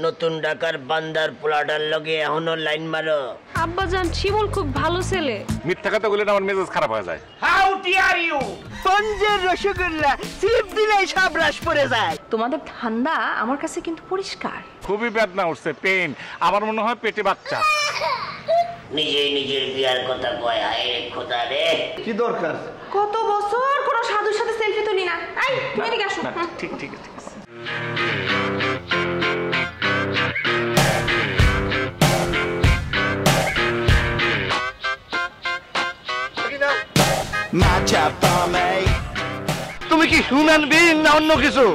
নতুন ঢাকার বান্দার পোলাটার লগে এখনো লাইন মারো? আব্বাজান শিমুল খুব ভালো ছেলে। মিথ্যা কথা বলে আমার মেজাজ খারাপ হয়ে যায়। How deer you! পঞ্জের রসগোল্লা স্লিপ দিলেই সব রাশ পড়ে যায়। তোমাদের ঠান্ডা আমার কাছে কিন্তু পরিষ্কার। খুবই বেদনা উঠছে, পেন। আমার মনে হয় পেটে বাচ্চা। নিজেই নিজের বিয়ার কথা কয়, হায় রে খোদা রে। কি দরকার? কত বছর কোন সাধুর সাথে সেলফি তুলি না। এই তুমি এদিকে আসো। ঠিক ঠিক ঠিক। তুমি কি হিউম্যান বিইং না অন্য কিছু?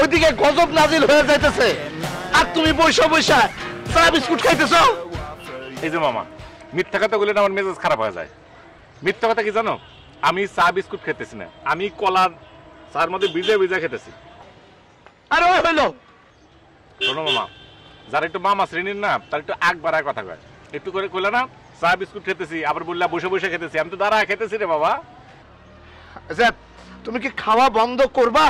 ওইদিকে গজব নাজিল হয়ে যাইতেছে আর তুমি বৈশা বৈশা চা বিস্কুট খাইতেছো। এই যে মামা, মিথ্যা কথা বলে আমার মেজাজ খারাপ হয়ে যায়। মিথ্যা কথা কি জানো? আমি চা বিস্কুট খেতেছি না, আমি কলার চার মধ্যে ভিজে ভিজে খেতেছি। আরে ওই হইলো। শোনো মামা, যারা একটু মামা শ্রেণীর না তার একটু আগ বাড়ায় কথা কয়। একটু করে কইলে না চা বিস্কুট খেতেছি, আবার বললা বসে বসে খেতেছি। আমি তো দাঁড়া খেতেছি রে বাবা। আচ্ছা তুমি কি খাওয়া বন্ধ করবা?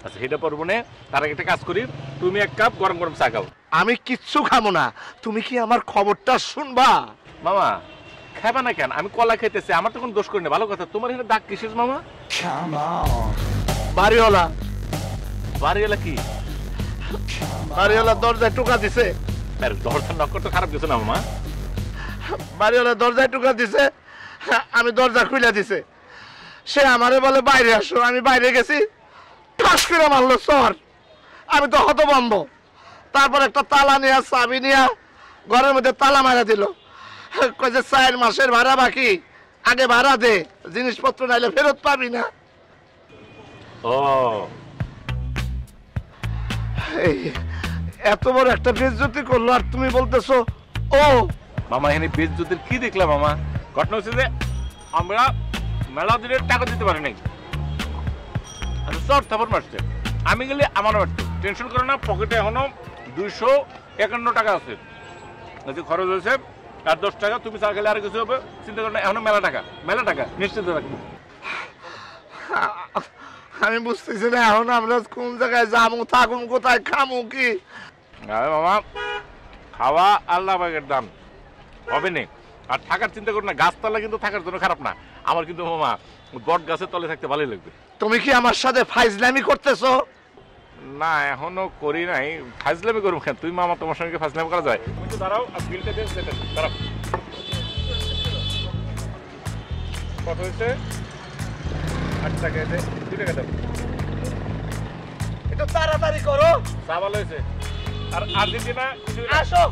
আচ্ছা সেটা পারবো না, তার আগে একটা কাজ করি, তুমি এক কাপ গরম গরম চা খাও। আমি কিচ্ছু খাবো না, তুমি কি আমার খবরটা শুনবা? মামা খাবা না কেন? আমি কলা খেতেছি, আমার তো কোনো দোষ করি না। ভালো কথা, তোমার এখানে দাগ কিসের মামা? বাড়িওয়ালা। বাড়িওয়ালা কি? বাড়িওয়ালা দরজায় টোকা দিছে। দরজার নক্কর তো খারাপ দিছো না মামা? বাড়িওয়ালা দরজায় টোকা দিছে, আমি দরজা খুলে দিছে। সে আমারে বলে বাইরে আসো, আমি বাইরে গেছি, ঠাস করে মারলো চর। আমি তো হতভম্ব। তারপর একটা তালা নিয়ে চাবি নিয়ে ঘরের মধ্যে তালা মারা দিল। কই যে 4 মাসের ভাড়া বাকি, আগে ভাড়া দে, জিনিসপত্র নাইলে ফেরত পাবি না। ও এই এত বড় একটা বেইজ্জতি করলো আর তুমি বলতেছো ও? মামা এখানে বেইজ্জতির কি দেখলাম মামা? ঘটনা হচ্ছে যে আমরা মেলা দিনের টাকা দিতে পারি নাই, আচ্ছা চর থাপড় মারছে। আমি গেলে আমার মারতো, টেনশন করো না। পকেটে এখনো 251 টাকা আছে, খরচ হয়েছে আর 10 টাকা। তুমি চা খেলে আর কিছু হবে, চিন্তা করো না। এখনো মেলা টাকা নিশ্চিত রাখবো। আমি বুঝতেছি না এখন আমরা কোন জায়গায় যাবো, থাকুম কোথায়, খামু কি? মামা খাওয়া আল্লাহ বাগের দাম হবে না। আর থাকার চিন্তা করো না, গাছতলা কিন্তু থাকার জন্য খারাপ না। আমার কিন্তু মামা বট গাছের তলে থাকতে ভালোই লাগবে। তুমি কি আমার সাথে ফাইজলামি করতেছো? না এখনো করি নাই। ফাজলামি করবো কেন? তুই মামা, তোমার সঙ্গে ফাজলামি করা যায়? তুমি তো দাঁড়াও, আর বিলটা দিয়ে দাঁড়াও। কত হয়েছে? 8 টাকা। 2 টাকা দাও। একটু তাড়াতাড়ি করো। চা ভালো হয়েছে। আর আর্জেন্টিনা আসো।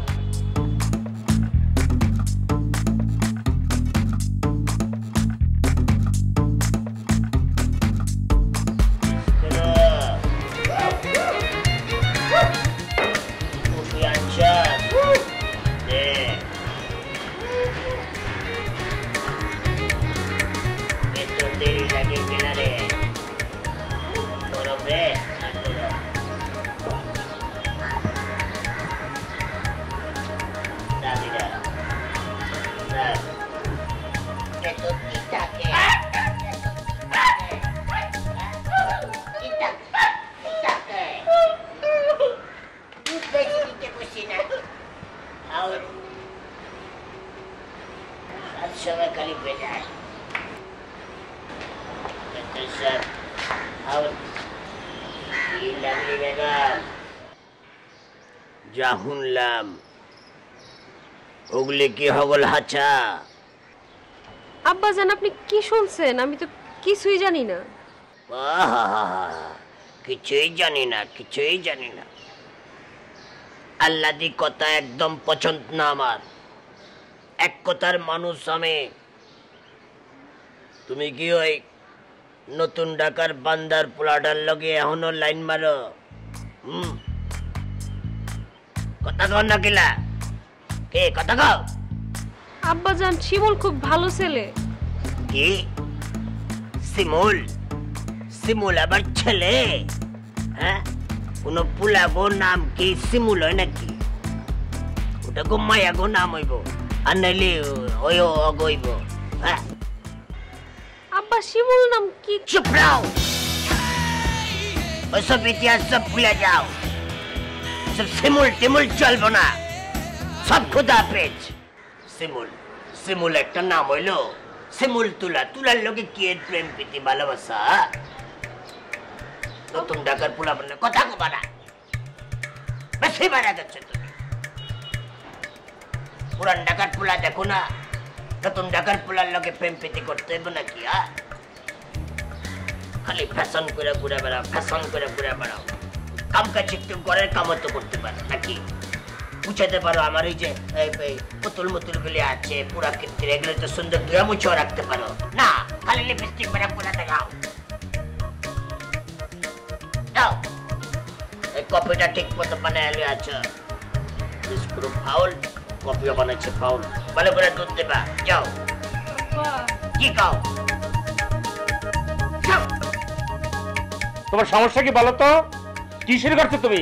যা শুনলাম ওগুলি কি হগল হাঁচা? আব্বাজান আপনি কি শুনছেন? আমি তো কিছুই জানি না। কিছুই জানি না। আল্লাদি কথা একদম পছন্দ না আমার। এক কথার মানুষ আমি। তুমি কি ওই নতুন ঢাকার বান্দার পোলাটার লগে এখনো লাইন মারো? কথা কর না কিলা? কে কথা কও? আব্বাজান শিমুল খুব ভালো ছেলে। কি? শিমুল আবার ছেলে? হ্যাঁ, কোন পুলা গো নাম কি শিমুল হয় নাকি? ওটা গো মায়া গো নাম হইব, আর নাইলে ওই অগইব। হ্যাঁ আব্বা শিমুল নাম কি? চুপ রাও, ওসব ইতিহাস সব ভুলে যাও। এসব শিমুল টিমুল চলবো না, সব খুদা পেজ। শিমুল শিমুল একটা নাম হইলো, শিমুল তুলা, তুলার লোকে কি প্রেম প্রীতি ভালোবাসা? নতুন ঢাকার পোলা বললে কথা কবা না, বেশি বাড়া যাচ্ছে তুমি। পুরান ঢাকার পোলা দেখো না, নতুন ঢাকার পোলার লোকে প্রেম প্রীতি করতে হবে নাকি? খালি ফ্যাশন করে ঘুরে বেড়াও, ফ্যাশন করে ঘুরে বেড়াও। কাম কাজ একটু ঘরের কামও তো করতে পারো নাকি? বুঝাতে পারো আমার এই যে পুতুল মুতুল গুলি আছে পুরা কীর্তি, এগুলো তো সুন্দর ধুয়ে মুছেও রাখতে পারো না, খালি লিপস্টিক বেড়া পুরা দেখাও। যাও, এই কপিটা ঠিক মতো বানায় আছো, পুরো ফাউল, কপিও বানাচ্ছে ফাউল। ভালো করে দুধ দেবা, যাও। কি খাও? তোমার সমস্যা কি বলো তো? কিসের করছো তুমি?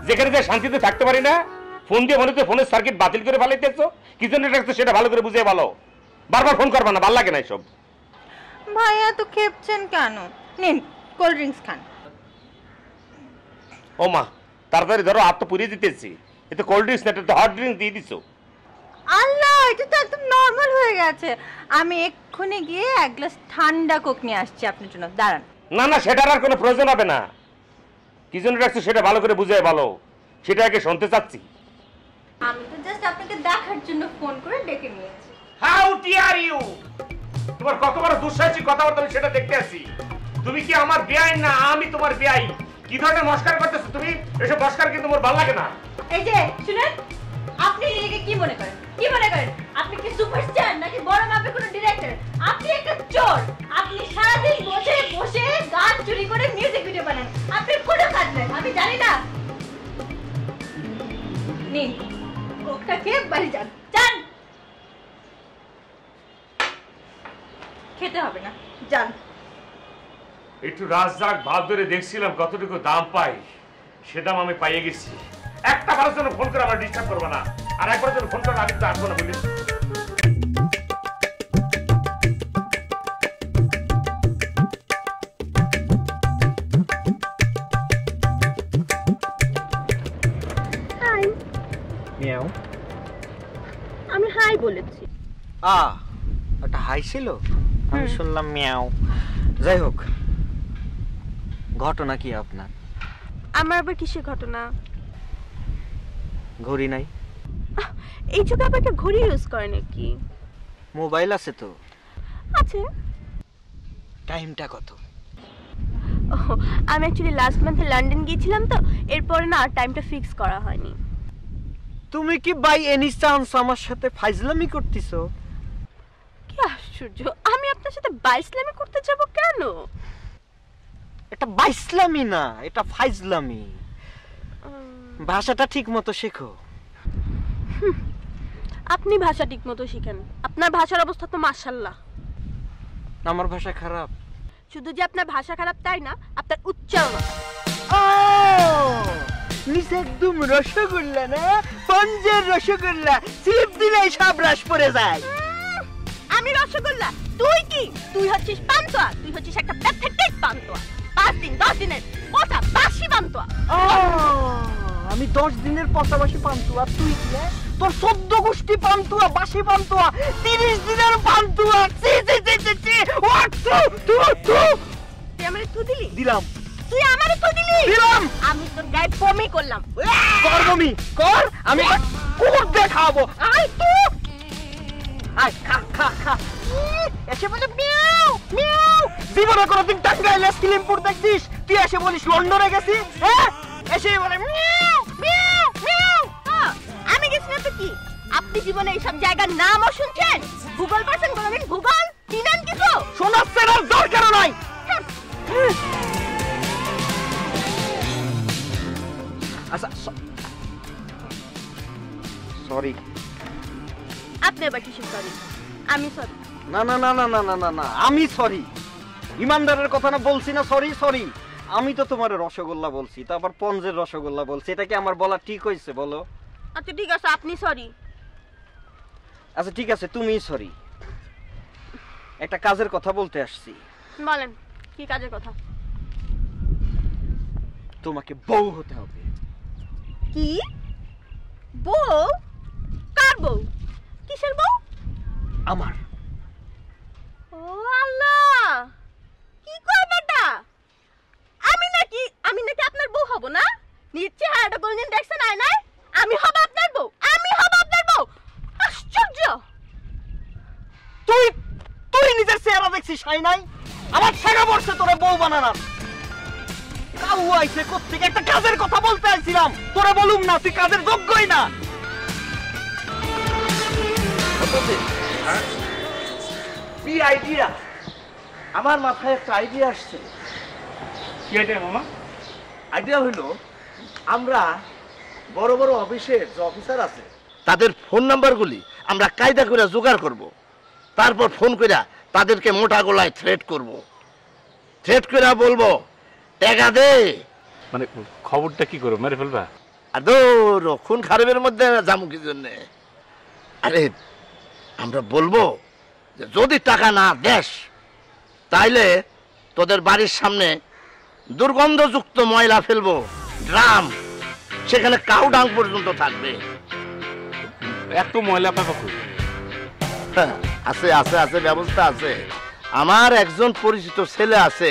যেখানে যে শান্তিতে থাকতে পারি না, ফোন দিয়ে মনে হচ্ছে ফোনের সার্কিট বাতিল করে ফেলাইতেছো। কি জন্য রাখছো সেটা ভালো করে বুঝিয়ে বলো। বারবার ফোন করবা না, ভালো লাগে না এসব। ভাইয়া তো খেপছেন কেন? নিন কোল্ড ড্রিঙ্কস খান। ও মা, তাড়াতাড়ি ধরো, হাত তো পুড়িয়ে দিতেছি। এতে কোল্ড ড্রিঙ্কস না, এটা হট ড্রিঙ্কস দিয়ে দিছো। আল্লাহ, এটা তো একদম নরমাল হয়ে গেছে। আমি এক্ষুনি গিয়ে এক গ্লাস ঠান্ডা কোক নিয়ে আসছি আপনার জন্য, দাঁড়ান। না না, সেটার আর কোনো প্রয়োজন হবে না। কি জন্য রাখছো সেটা ভালো করে বুঝিয়ে বলো, সেটা আগে শুনতে চাচ্ছি। আমি তো জাস্ট আপনাকে দেখার জন্য ফোন করে ডেকে নিয়েছি। How deer you! তোমার কত বড় দুঃসাহসিক কথাবার্তা আমি সেটা দেখতে আছি। তুমি কি আমার বেয়াই না আমি তোমার বেয়াই? কি ধরনের মস্কার করতেছো তুমি? এসব মস্কার কিন্তু আমার ভালো লাগে না। এই যে শুনেন, আপনি নিজেকে কি মনে করেন? কি মনে করেন? আপনি কি সুপারস্টার নাকি বড় মাপের কোনো ডিরেক্টর? আপনি একটা চোর। আপনি সারাদিন বসে বসে গান চুরি করে মিউজিক ভিডিও বানান। আপনি কোনো কাজ নেই, আমি জানি না। নিন কোকটা খেয়ে বাড়ি যান, যান। খেতে হবে না, যান। একটু রাজজাক ভাব ধরে দেখছিলাম কতটুকু দাম পাই, সে দাম আমি পাইয়ে গেছি। একটা বারের জন্য ফোন করে আমার ডিস্টার্ব করবো না, আর একবার জন্য ফোন করে আমি তো আসবো না। বুঝলি? আমি হাই বলেছি। একটা হাই ছিল, আমি শুনলাম মিয়াও। যাই হোক, ঘটনা কি আপনার? আমার আবার কিসের ঘটনা? ঘড়ি নাই? এই যুগে আবার একটা ঘড়ি ইউজ করে নাকি? মোবাইল আছে তো। আছে। টাইমটা কত? আমি অ্যাকচুয়ালি লাস্ট মান্থে লন্ডন গিয়েছিলাম তো, এরপরে না টাইমটা ফিক্স করা হয়নি। তুমি কি বাই এনি চান্স আমার সাথে ফাইজলামি করতেছো? কি আশ্চর্য, আমি আপনার সাথে বাইসলামি করতে যাব কেন? এটা বাইসলামি না, এটা ফাইজলামি। ভাষাটা ঠিক মতো শেখো। আপনি ভাষা ঠিক মতো শিখেন, আপনার ভাষার অবস্থা তো মাশাআল্লাহ। আমার ভাষা খারাপ? শুধু যে আপনার ভাষা খারাপ তাই না, আপনার উচ্চারণ। ও নিচে একদম রসগোল্লা না, পঞ্জের রসগোল্লা, চিপ দিলেই সব রস পড়ে যায়। আমি রসগোল্লা, তুই কি? তুই হচ্ছিস পান্তুয়া, তুই হচ্ছিস একটা প্যাথেটিক পান্তুয়া। 5 দিন 10 দিনের পচা বাসি পান্তুয়া। ও আমি 10 দিনের পচাবাসি পান্তুয়া, তুই কি? তোর 14 গোষ্ঠী পান্তুয়া, বাসি পান্তুয়া, 30 দিনের পান্তুয়া। চি চি চি চি চি, ওয়াট টু টু টু। তুই আমারে তু দিলি? দিলাম। তুই আমারে তু দিলি? দিলাম। আমি তোর গায়ে বমি করলাম। কর বমি কর, আমি কোট দেখাবো। আই তু আই খা খা খা। এসে বলে মিয়াও মিয়াও। জীবনে কোনোদিন টাঙ্গাইলে সিলিমপুর দেখছিস? তুই এসে বলিস লন্ডনে গেছি? হ্যাঁ, এসে বলে মিয়াও মিয়াও মিয়াও। আমি গেছি না তো কি? আপনি জীবনে এইসব জায়গার নামও শুনছেন? ভূগোল পারছেন কোনোদিন? ভূগোল চিনেন কিছু? শোনাচ্ছে না, দরকার নাই। আচ্ছা সরি। আপনি আবার কিসের সরি? আমি সরি। না না না না না না না না, আমি সরি। ইমানদারের কথা না বলছি না সরি সরি। আমি তো তোমার রসগোল্লা বলছি, তারপর পঞ্জের রসগোল্লা বলছি। এটা কি আমার বলা ঠিক হয়েছে বলো? আচ্ছা ঠিক আছে, আপনি সরি। আচ্ছা ঠিক আছে, তুমিই সরি। একটা কাজের কথা বলতে আসছি। বলেন, কি কাজের কথা? তোমাকে বউ হতে হবে। কি বউ? কার বউ? কিসের বউ? আমার। ও আল্লাহ, কি কয় বেটা? আমি নাকি আপনার বউ হব না? নিজ চেহারাটা কোনদিন দেখছেন আয়নায়? আমি হব আপনার বউ, আমি হব আপনার বউ। আশ্চর্য! তুই নিজের চেহারা দেখছিস নাই? আমার ছেড়া বসছে তোরে বউ বানানোর। কাউ আইছে কোত্থেকে? একটা কাজের কথা বলতে আইছিলাম, তোরে বলুম না, তুই কাজের যোগ্যই না। কি আইডিয়া? আমার মাথায় একটা আইডিয়া আসছে। কি আইডিয়া মামা? আইডিয়া হইলো, আমরা বড় বড় অফিসের যে অফিসার আছে তাদের ফোন নাম্বারগুলি আমরা কায়দা করে জোগাড় করব। তারপর ফোন করে তাদেরকে মোটা গলায় থ্রেট করব। থ্রেট করে বলবো, টাকা দে। মানে খবরটা কি করো, মেরে ফেলবা? আর দৌড় খুন খারাপের মধ্যে যাবো কি জন্যে? আরে আমরা বলবো যে যদি টাকা না দেস তাইলে তোদের বাড়ির সামনে দুর্গন্ধযুক্ত ময়লা ফেলবো, ড্রাম, সেখানে কাউ ডাং পর্যন্ত থাকবে। এত ময়লা পাবা কই? আছে আছে আছে, ব্যবস্থা আছে। আমার একজন পরিচিত ছেলে আছে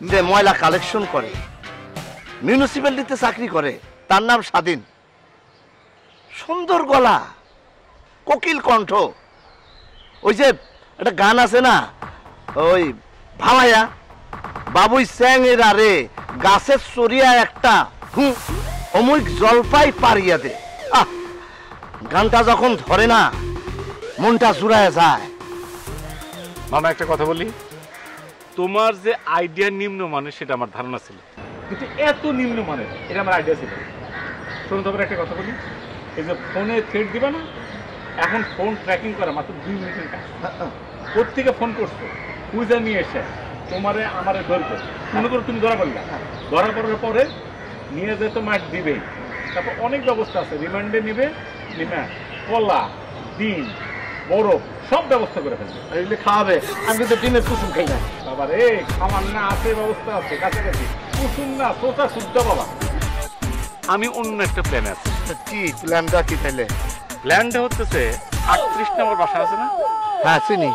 যে ময়লা কালেকশন করে, মিউনিসিপ্যালিটিতে চাকরি করে। তার নাম স্বাধীন। সুন্দর গলা, কোকিল কণ্ঠ। ওই যে একটা গান আছে না, ওই ভামাইয়া বাবুই স্যাং এর আরে গাছের চড়িয়া একটা অমুক জলপাই পারিয়া দে। গানটা যখন ধরে না মনটা জুড়ায় যায়। মামা একটা কথা বলি, তোমার যে আইডিয়া নিম্নমানের সেটা আমার ধারণা ছিল, কিন্তু এত নিম্নমানের এটা আমার আইডিয়া ছিল। শোনো, তোমার একটা কথা বলি, এই যে ফোনে থ্রেড দিবা না, এখন ফোন ট্র্যাকিং করা মাত্র 2 মিনিটের কাজ। কোত্থেকে ফোন করছো খুঁজে নিয়ে এসে তোমারে আমারে ধরবে। মনে করো তুমি ধরা পড়লা, ধরা পড়ার পরে নিয়ে যেতে মাঠ দিবেই। তারপর অনেক ব্যবস্থা আছে, রিমান্ডে নিবে, কলা, ডিম, বরফ সব ব্যবস্থা করে ফেলবে। এগুলো খাওয়াবে। আমি কিন্তু ডিমের কুসুম খাই না বাবা রে, খাওয়ার না আছে, ব্যবস্থা আছে কাছাকাছি। কুসুম না, সোচা শুদ্ধ বাবা। আমি অন্য একটা প্ল্যান আছে। কি প্ল্যানটা? কি তাইলে? প্ল্যানটা হচ্ছে 38 নম্বর বাসা আছে না? হ্যাঁ চিনি।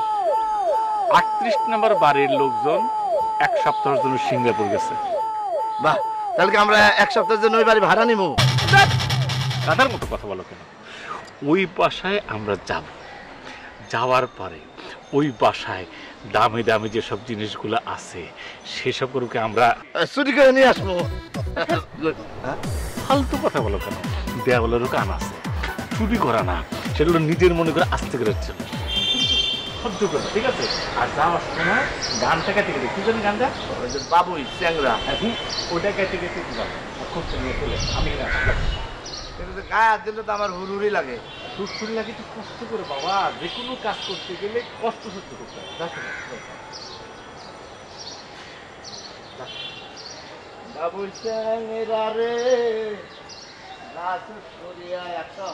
38 নম্বর বাড়ির লোকজন 1 সপ্তাহের জন্য সিঙ্গাপুর গেছে। বাহ, তাহলে কি আমরা 1 সপ্তাহের জন্য ওই বাড়ি ভাড়া নিব? দাদার মতো কথা বলো কেন? ওই বাসায় আমরা যাব, যাওয়ার পরে ওই বাসায় দামি দামি যেসব জিনিসগুলো আছে সেসব করুকে আমরা চুরি করে নিয়ে আসবো। ফালতু কথা বলো কেন? দেওয়ালেরও কান আছে, চুরি করা না, সেগুলো নিজের মনে করে আস্তে করে চলো, সহ্য করো, ঠিক আছে? আর যাওয়ার সময় গানটা কেটে কেটে, কি জানি গানটা? বাবুই চ্যাংরা, ওটা কেটে কেটে খুঁজতে নিয়ে চলে আমি গায়ে হাত দিলে তো আমার হুড়ুড়ি লাগে। সুস্থ লাগে একটু কষ্ট করে বাবা, যে কোনো কাজ করতে গেলে কষ্ট সহ্য করতে হবে। বাবুই চ্যাংরা রে, গাছ সরিয়া একটা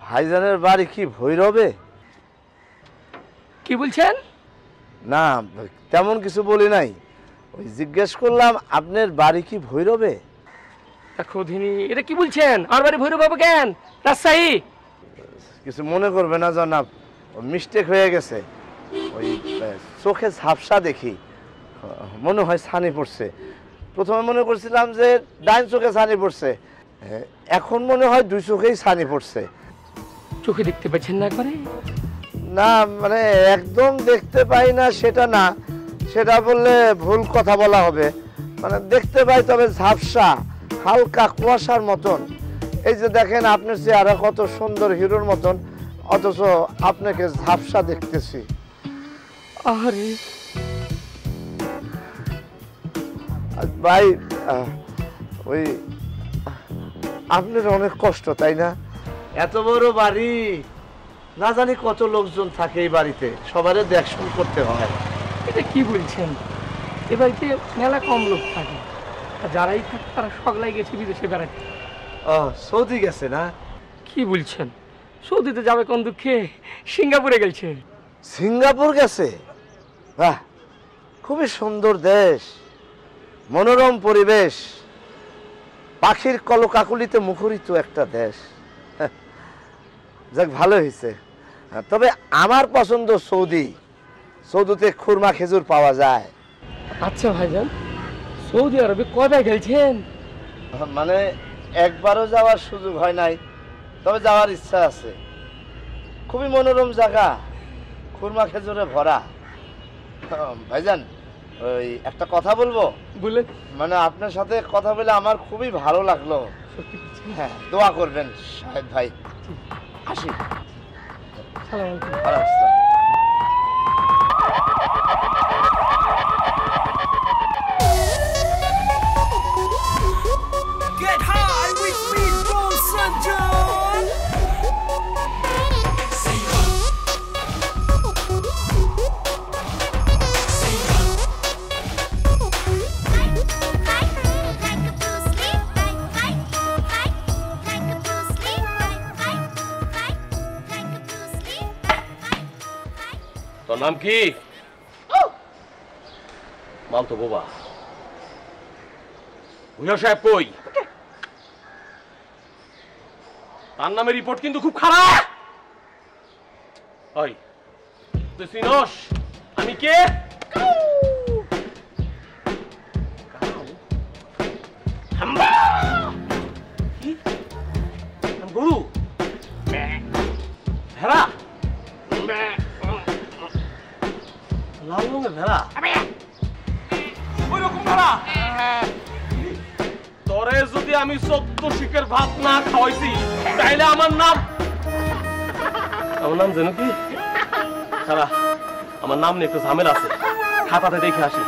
ভাইজানের বাড়ি কি ভৈরবে? কি বলছেন? না তেমন কিছু বলি নাই, ওই জিজ্ঞেস করলাম আপনার বাড়ি কি ভৈরবে? দেখো ধিনী, এটা কি বলছেন? আমার বাড়ি ভৈরব বাবু কেন? রাজশাহী। কিছু মনে করবে না জনাব, মিস্টেক হয়ে গেছে। ওই চোখে ঝাপসা দেখি মনে হয় ছানি পড়ছে। প্রথমে মনে করছিলাম যে ডাইন চোখে ছানি পড়ছে, এখন মনে হয় 2 চোখেই ছানি পড়ছে। চোখে দেখতে পাচ্ছেন না একবারে? না মানে একদম দেখতে পাই না সেটা না, সেটা বললে ভুল কথা বলা হবে। মানে দেখতে পাই তবে ঝাপসা, হালকা কুয়াশার মতন। এই যে দেখেন আপনার চেহারা কত সুন্দর হিরোর মতন, অথচ আপনাকে ঝাপসা দেখতেছি। আরে ভাই ওই আপনার অনেক কষ্ট তাই না? এত বড় বাড়ি, না জানি কত লোকজন থাকে এই বাড়িতে, সবারই দেখশন করতে হয়। এটা কি বলছেন? এ বাড়িতে মেলা কম লোক থাকে, যারাই থাকে তারা সকলাই গেছে বিদেশে বেড়াতে। ও সৌদি গেছে না? কি বলছেন? সৌদিতে যাবে কোন দুঃখে, সিঙ্গাপুরে গেছে। সিঙ্গাপুর গেছে? বাহ, খুবই সুন্দর দেশ, মনোরম পরিবেশ, পাখির কলকাকুলিতে মুখরিত একটা দেশ। যাক, ভালো হয়েছে। তবে আমার পছন্দ সৌদি। সৌদিতে খুরমা খেজুর পাওয়া যায়। আচ্ছা ভাইজান, সৌদি আরবে কবে গেছেন? মানে একবারও যাওয়ার সুযোগ হয় নাই, তবে যাওয়ার ইচ্ছা আছে। খুবই মনোরম জায়গা, খুরমা খেজুরে ভরা। ভাইজান, ওই একটা কথা বলবো? বলেন। মানে আপনার সাথে কথা বলে আমার খুবই ভালো লাগলো। হ্যাঁ, দোয়া করবেন সাহেব ভাই। আসি। Get high with me, Wilson John. তোর নাম কি? মাল তো বোবা। ভূঁইয়া সাহেব কই? তার নামে রিপোর্ট কিন্তু খুব খারাপ। ওই তুই চিনস আমি কে? গরু ভেড়া, লাল রঙের ভেড়া, ওই রকম ভেড়া। তোরে যদি আমি 14 শিকের ভাত না খাওয়াইছি তাইলে আমার নাম জানো কি? সারা আমার নাম নিয়ে একটু ঝামেলা আছে, খাতাতে দেখে আসি।